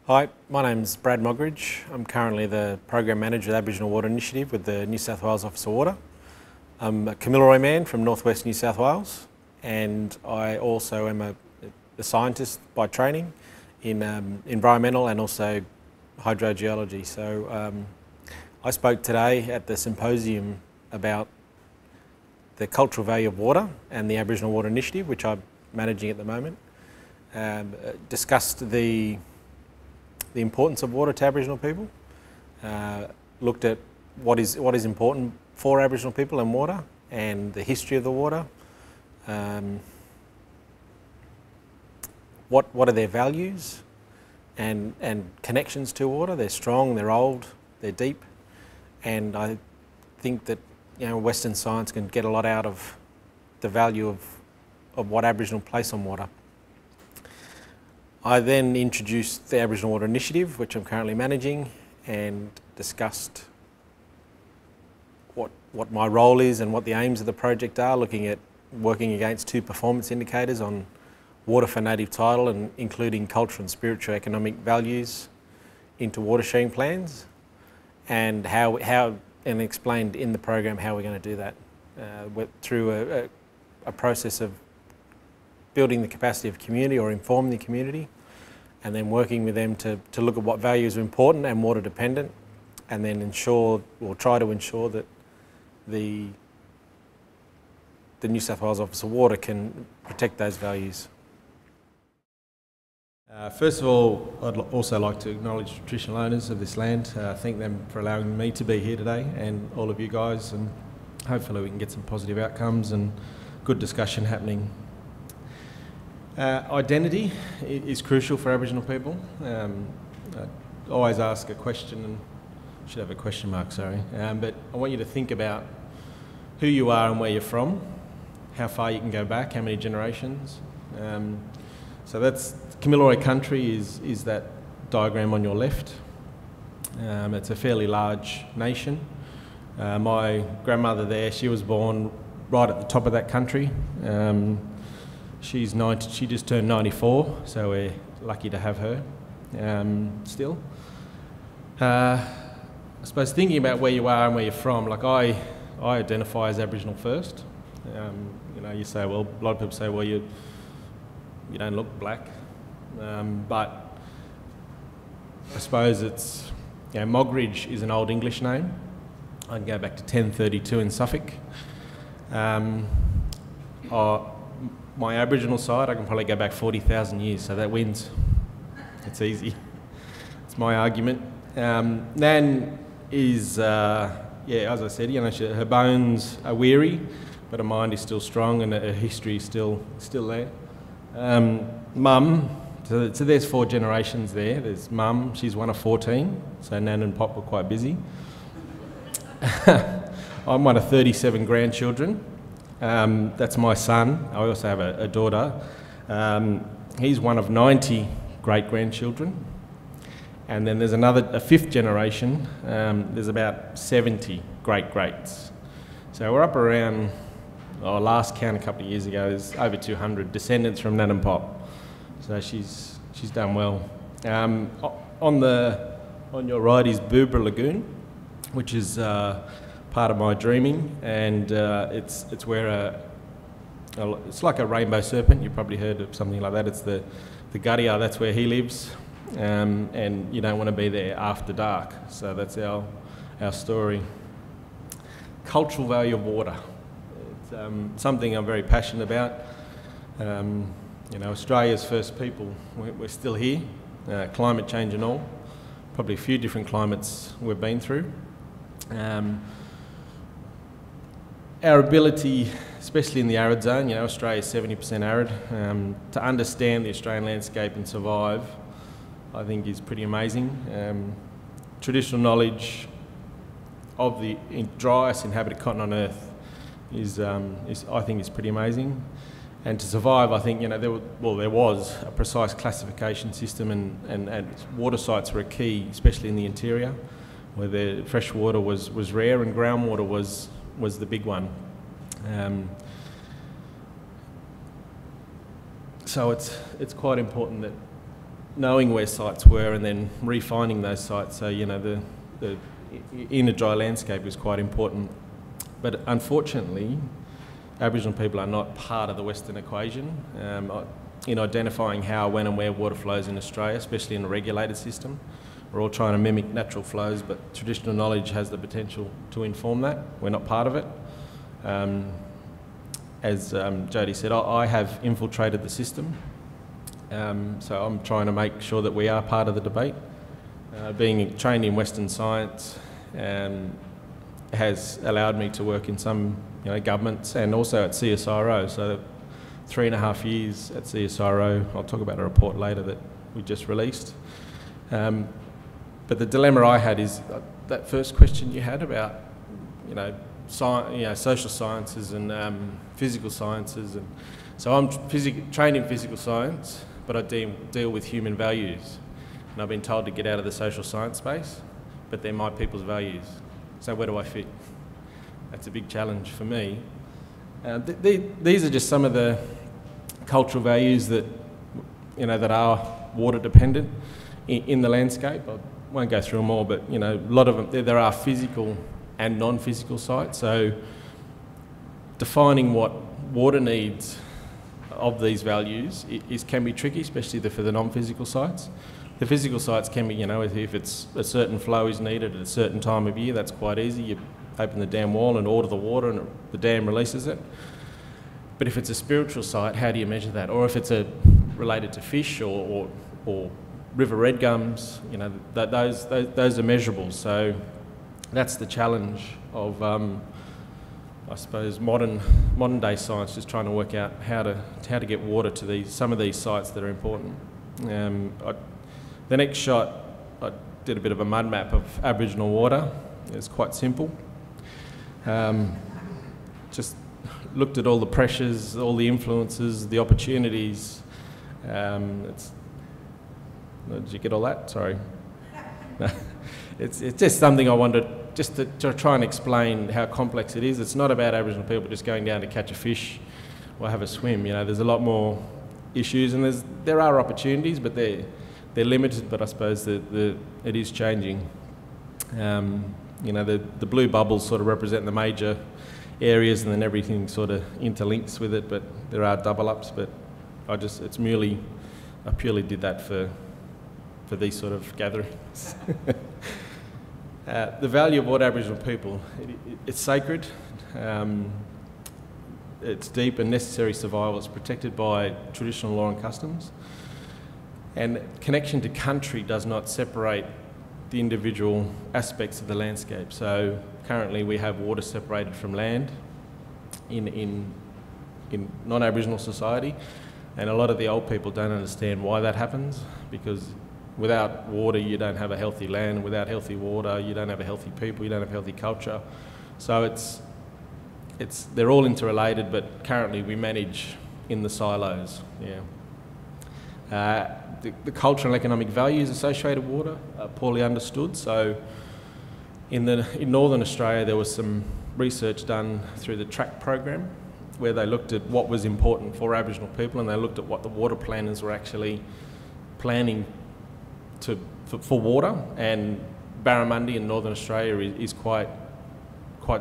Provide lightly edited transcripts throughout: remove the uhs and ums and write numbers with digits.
Hi, my name's Brad Moggridge. I'm currently the Program Manager of the Aboriginal Water Initiative with the New South Wales Office of Water. I'm a Kamilaroi man from northwest New South Wales, and I also am a scientist by training in environmental and also hydrogeology. So I spoke today at the symposium about the cultural value of water and the Aboriginal Water Initiative, which I'm managing at the moment. Discussed the importance of water to Aboriginal people, looked at what is important for Aboriginal people and water, and the history of the water. What are their values and connections to water? They're strong, they're old, they're deep, and I think that Western science can get a lot out of the value of what Aboriginal place on water. I then introduced the Aboriginal Water Initiative, which I'm currently managing, and discussed what my role is and what the aims of the project are, looking at working against 2 performance indicators on water for native title and including cultural and spiritual economic values into water sharing plans, and and explained in the program how we're going to do that through a process of building the capacity of community or informing the community, and then working with them to look at what values are important and water dependent, and then try to ensure that the New South Wales Office of Water can protect those values. First of all, I'd also like to acknowledge traditional owners of this land, thank them for allowing me to be here today, and all of you guys, and hopefully we can get some positive outcomes and good discussion happening. Identity is crucial for Aboriginal people. I always ask a question, and I should have a question mark, sorry, but I want you to think about who you are and where you're from, how far you can go back, how many generations. So that's Kamilaroi country is that diagram on your left. It's a fairly large nation. My grandmother there, she was born right at the top of that country. She just turned 94, so we're lucky to have her still. I suppose thinking about where you are and where you're from, like I identify as Aboriginal first. You say, well, a lot of people say, well, you don't look black, but I suppose it's, Moggridge is an Old English name. I can go back to 1032 in Suffolk. My Aboriginal side, I can probably go back 40,000 years, so that wins. It's easy. It's my argument. Nan is, as I said, her bones are weary, but her mind is still strong and her history is still there. Mum, so there's 4 generations there. There's Mum, she's one of 14, so Nan and Pop were quite busy. I'm one of 37 grandchildren. That's my son. I also have a daughter. He's one of 90 great-grandchildren. And then there's a 5th generation. There's about 70 great-greats. So we're up around, last count a couple of years ago, there's over 200 descendants from Nan and Pop. So she's done well. On your right is Boobra Lagoon, which is part of my dreaming, and it's where it's like a rainbow serpent. You've probably heard of something like that. It's the Guttier, that's where he lives, and you don't want to be there after dark. So that's our story. Cultural value of water. It's something I'm very passionate about. Australia's first people, we're still here, climate change and all. Probably a few different climates we've been through. Our ability, especially in the arid zone, Australia's 70% arid, to understand the Australian landscape and survive, I think is pretty amazing. Traditional knowledge of the driest inhabited continent on Earth I think is pretty amazing. And to survive, I think, there was a precise classification system, and water sites were a key, especially in the interior, where the fresh water was rare and groundwater was the big one. So it's quite important that knowing where sites were and then refining those sites. So, you know, the in a dry landscape is quite important. But unfortunately, Aboriginal people are not part of the Western equation in identifying how, when and where water flows in Australia, especially in a regulated system. We're all trying to mimic natural flows, but traditional knowledge has the potential to inform that. We're not part of it. As Jody said, I have infiltrated the system, so I'm trying to make sure that we are part of the debate. Being trained in Western science has allowed me to work in some governments and also at CSIRO. So 3.5 years at CSIRO. I'll talk about a report later that we just released. But the dilemma I had is that first question you had about, social sciences and physical sciences. And so I'm trained in physical science, but I deal with human values. And I've been told to get out of the social science space, but they're my people's values. So where do I fit? That's a big challenge for me. These are just some of the cultural values that, that are water dependent in the landscape. I won't go through them all, but a lot of them, there are physical and non-physical sites. So defining what water needs of these values can be tricky, especially for the non-physical sites. The physical sites can be, if it's a certain flow is needed at a certain time of year, that's quite easy. You open the dam wall and order the water and the dam releases it. But if it's a spiritual site, how do you measure that? Or if it's related to fish or river red gums, those are measurable. So that's the challenge of, I suppose, modern day science, just trying to work out how to get water to some of these sites that are important. The next shot, I did a bit of a mud map of Aboriginal water. It's quite simple. Just looked at all the pressures, all the influences, the opportunities. Did you get all that? Sorry. It's just something I wanted just to try and explain how complex it is. It's not about Aboriginal people just going down to catch a fish or have a swim. There's a lot more issues, and there are opportunities, but they're limited. But I suppose it is changing. The blue bubbles sort of represent the major areas, and then everything sort of interlinks with it. But there are double ups. But I purely did that for these sort of gatherings. The value of water Aboriginal people, it's sacred, it's deep and necessary survival, it's protected by traditional law and customs, and connection to country does not separate the individual aspects of the landscape. So currently we have water separated from land in non-Aboriginal society, and a lot of the old people don't understand why that happens, because without water, you don't have a healthy land. Without healthy water, you don't have a healthy people. You don't have healthy culture. So they're all interrelated, but currently we manage in the silos. Yeah. The cultural and economic values associated with water are poorly understood. So in Northern Australia, there was some research done through the TRACK program, where they looked at what was important for Aboriginal people, and they looked at what the water planners were actually planning for water. And barramundi in Northern Australia is quite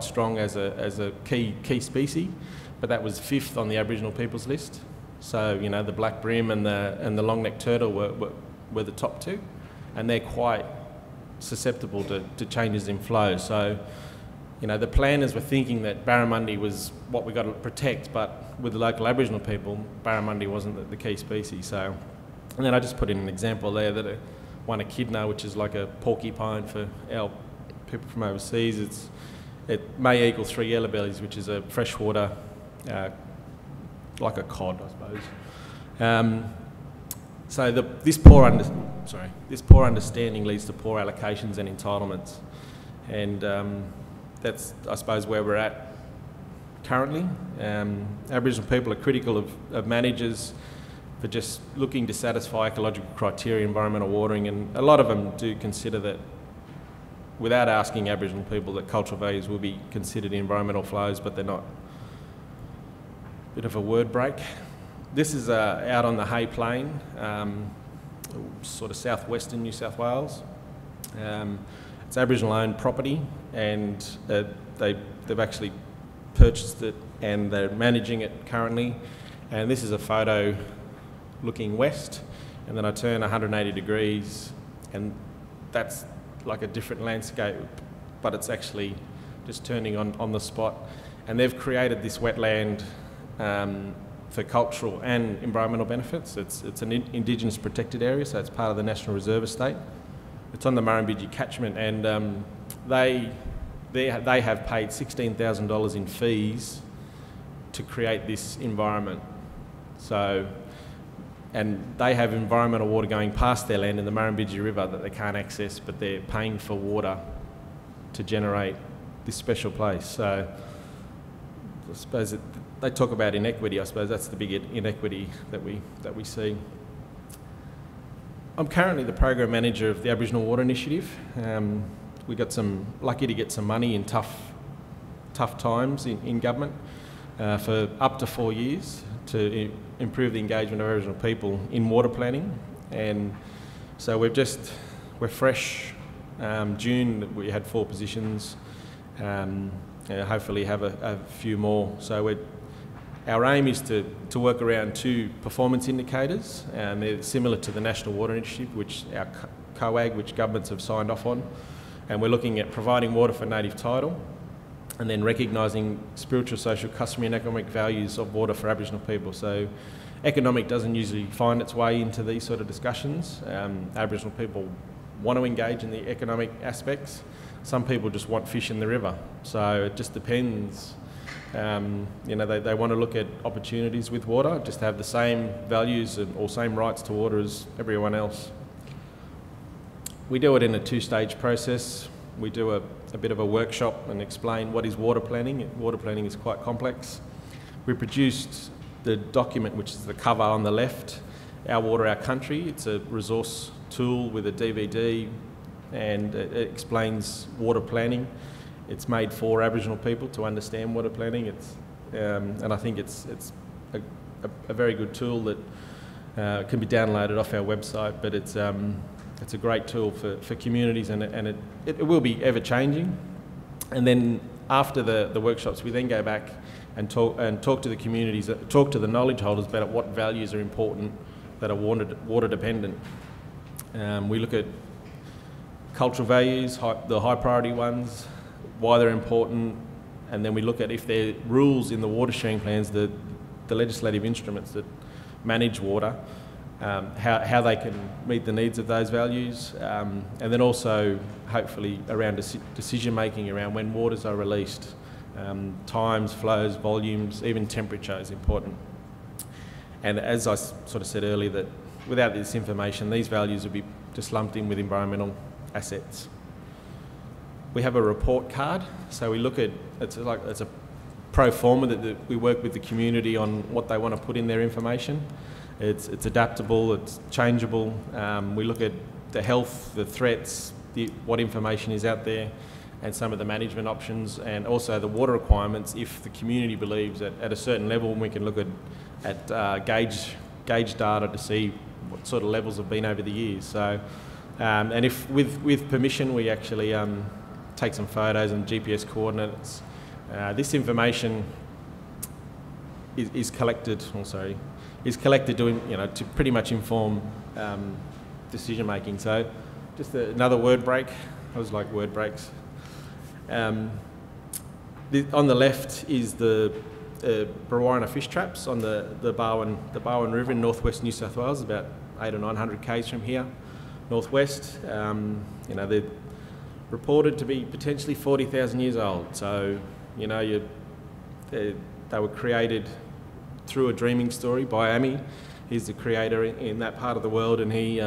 strong as a key species, but that was 5th on the Aboriginal people's list. So the black bream and the long-necked turtle were the top 2, and they're quite susceptible to changes in flow. So the planners were thinking that barramundi was what we got to protect, but with the local Aboriginal people, barramundi wasn't the key species. So, and then I just put in an example there that one echidna, which is like a porcupine for our people from overseas, it may equal 3 yellowbellies, which is a freshwater, like a cod, I suppose. So this poor understanding leads to poor allocations and entitlements, and that's, I suppose, where we're at currently. Aboriginal people are critical of managers for just looking to satisfy ecological criteria, environmental watering, and a lot of them do consider that, without asking Aboriginal people, that cultural values will be considered environmental flows, but they're not. Bit of a word break. This is out on the Hay Plain sort of southwestern New South Wales. It's Aboriginal owned property, and they've actually purchased it and they're managing it currently. And this is a photo looking west, and then I turn 180 degrees and that's like a different landscape, but it's actually just turning on the spot. And they've created this wetland for cultural and environmental benefits. It's an indigenous protected area, so it's part of the National Reserve Estate. It's on the Murrumbidgee catchment, and they have paid $16,000 in fees to create this environment. So, and they have environmental water going past their land in the Murrumbidgee River that they can't access, but they're paying for water to generate this special place. So I suppose they talk about inequity. I suppose that's the big inequity that we see. I'm currently the program manager of the Aboriginal Water Initiative. We got lucky to get some money in tough times in government for up to 4 years to improve the engagement of Aboriginal people in water planning. And so we're fresh. June we had 4 positions. Hopefully have a few more. So our aim is to work around 2 performance indicators, and they're similar to the National Water Initiative, which our COAG, which governments have signed off on. And we're looking at providing water for native title, and then recognising spiritual, social, customary and economic values of water for Aboriginal people. So economic doesn't usually find its way into these sort of discussions. Aboriginal people want to engage in the economic aspects. Some people just want fish in the river. So it just depends. They want to look at opportunities with water, just have the same values or same rights to water as everyone else. We do it in a 2-stage process. We do a bit of a workshop and explain what is water planning. Water planning is quite complex. We produced the document, which is the cover on the left, Our Water, Our Country. It's a resource tool with a DVD, and it explains water planning. It's made for Aboriginal people to understand water planning. And I think it's a very good tool that can be downloaded off our website. But it's a great tool for communities, and it will be ever changing. And then after the workshops, we then go back and talk to the communities, talk to the knowledge holders about what values are important that are water dependent. We look at cultural values, the high priority ones, why they're important, and then we look at if there are rules in the water sharing plans, the legislative instruments that manage water, how they can meet the needs of those values, and then also hopefully around decision making around when waters are released, times, flows, volumes, even temperature is important. And as I sort of said earlier, that without this information, these values would be just lumped in with environmental assets. We have a report card, so we look at it's a pro forma that we work with the community on what they want to put in their information. It's adaptable, it's changeable. We look at the health, the threats, what information is out there, and some of the management options, and also the water requirements if the community believes that at a certain level. We can look at gauge data to see what sort of levels have been over the years. So, and if with permission, we actually take some photos and GPS coordinates. This information is collected to pretty much inform decision making. So, just another word break. I was like word breaks. On the left is the Brewarrina fish traps on the Barwon River in northwest New South Wales, about 800 or 900 k's from here, northwest. They're reported to be potentially 40,000 years old. So, they were created through a dreaming story by Ami. He's the creator in that part of the world, and he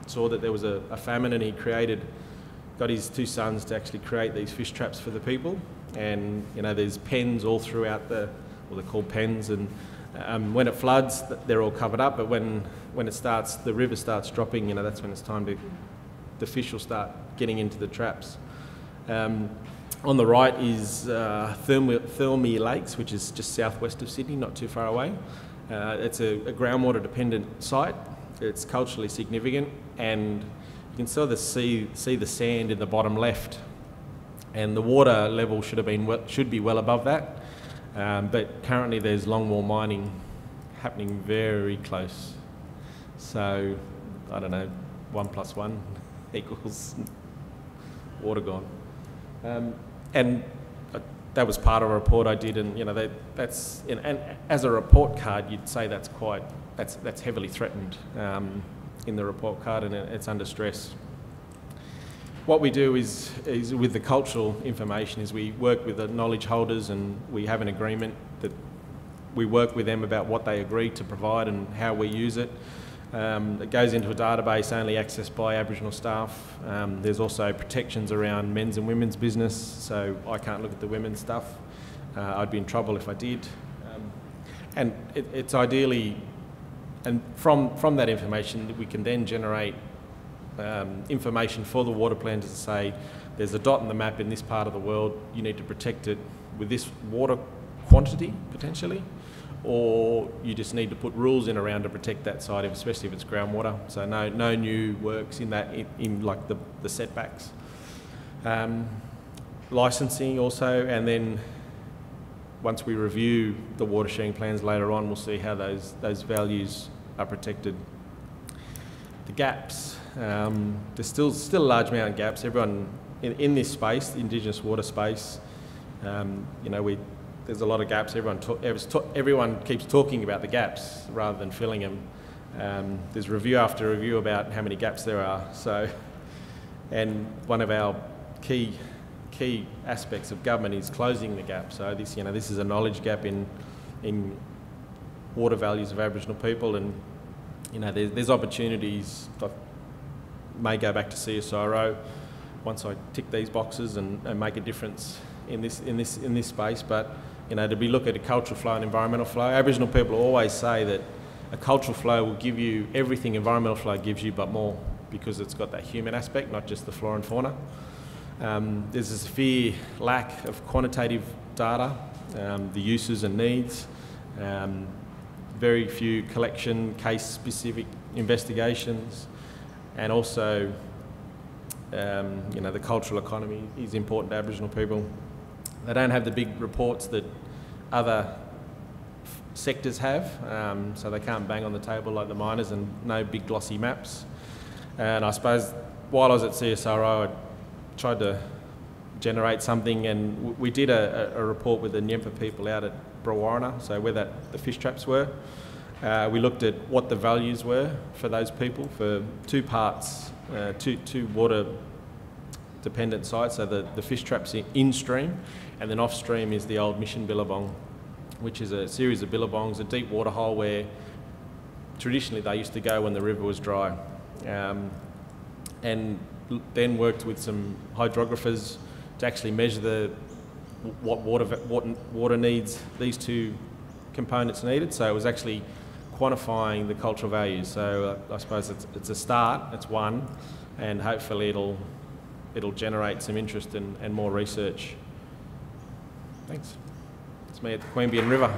saw that there was a famine, and he got his 2 sons to actually create these fish traps for the people. And there's pens all throughout they're called pens, and when it floods, they're all covered up. But when the river starts dropping, that's when it's time the fish will start getting into the traps. On the right is Thirlmere Lakes, which is just southwest of Sydney, not too far away. It's a groundwater dependent site. It's culturally significant, and you can sort of see the sand in the bottom left, and the water level should be well above that. But currently there's longwall mining happening very close. So, I don't know, 1 + 1 equals water gone. And that was part of a report I did, and and as a report card, you'd say that's heavily threatened in the report card, and it's under stress. What we do is with the cultural information is we work with the knowledge holders, and we have an agreement that we work with them about what they agree to provide and how we use it. It goes into a database only accessed by Aboriginal staff. There's also protections around men's and women's business, so I can't look at the women's stuff. I'd be in trouble if I did. And it's ideally, and from that information, we can then generate information for the water planners to say, there's a dot in the map in this part of the world, you need to protect it with this water quantity, potentially, or you just need to put rules in around to protect that site, especially if it's groundwater. So no new works in that, in like the setbacks. Licensing also, and then once we review the water sharing plans later on, we'll see how those values are protected. The gaps, there's still a large amount of gaps. Everyone in this space, the indigenous water space, there's a lot of gaps. Everyone keeps talking about the gaps rather than filling them. There's review after review about how many gaps there are. So, and one of our key aspects of government is closing the gap. So this is a knowledge gap in water values of Aboriginal people, and there's opportunities that may go back to CSIRO once I tick these boxes and make a difference in this space. But to be look at a cultural flow and environmental flow. Aboriginal people always say that a cultural flow will give you everything environmental flow gives you, but more, because it's got that human aspect, not just the flora and fauna. There's a severe lack of quantitative data, the uses and needs, very few collection, case-specific investigations, and also the cultural economy is important to Aboriginal people. They don't have the big reports that other sectors have, so they can't bang on the table like the miners, and no big glossy maps. And I suppose while I was at CSIRO, I tried to generate something, and we did a report with the Nyempa people out at Brewarrina, so where the fish traps were. We looked at what the values were for those people for two parts, two water dependent sites, so the fish traps in stream, and then off stream is the old Mission Billabong, which is a series of billabongs, a deep water hole where traditionally they used to go when the river was dry. And then worked with some hydrographers to actually measure what water needs these two components needed. So it was actually quantifying the cultural values. So I suppose it's a start, it's one, and hopefully it'll generate some interest and more research. Thanks. It's me at the Queanbeyan River.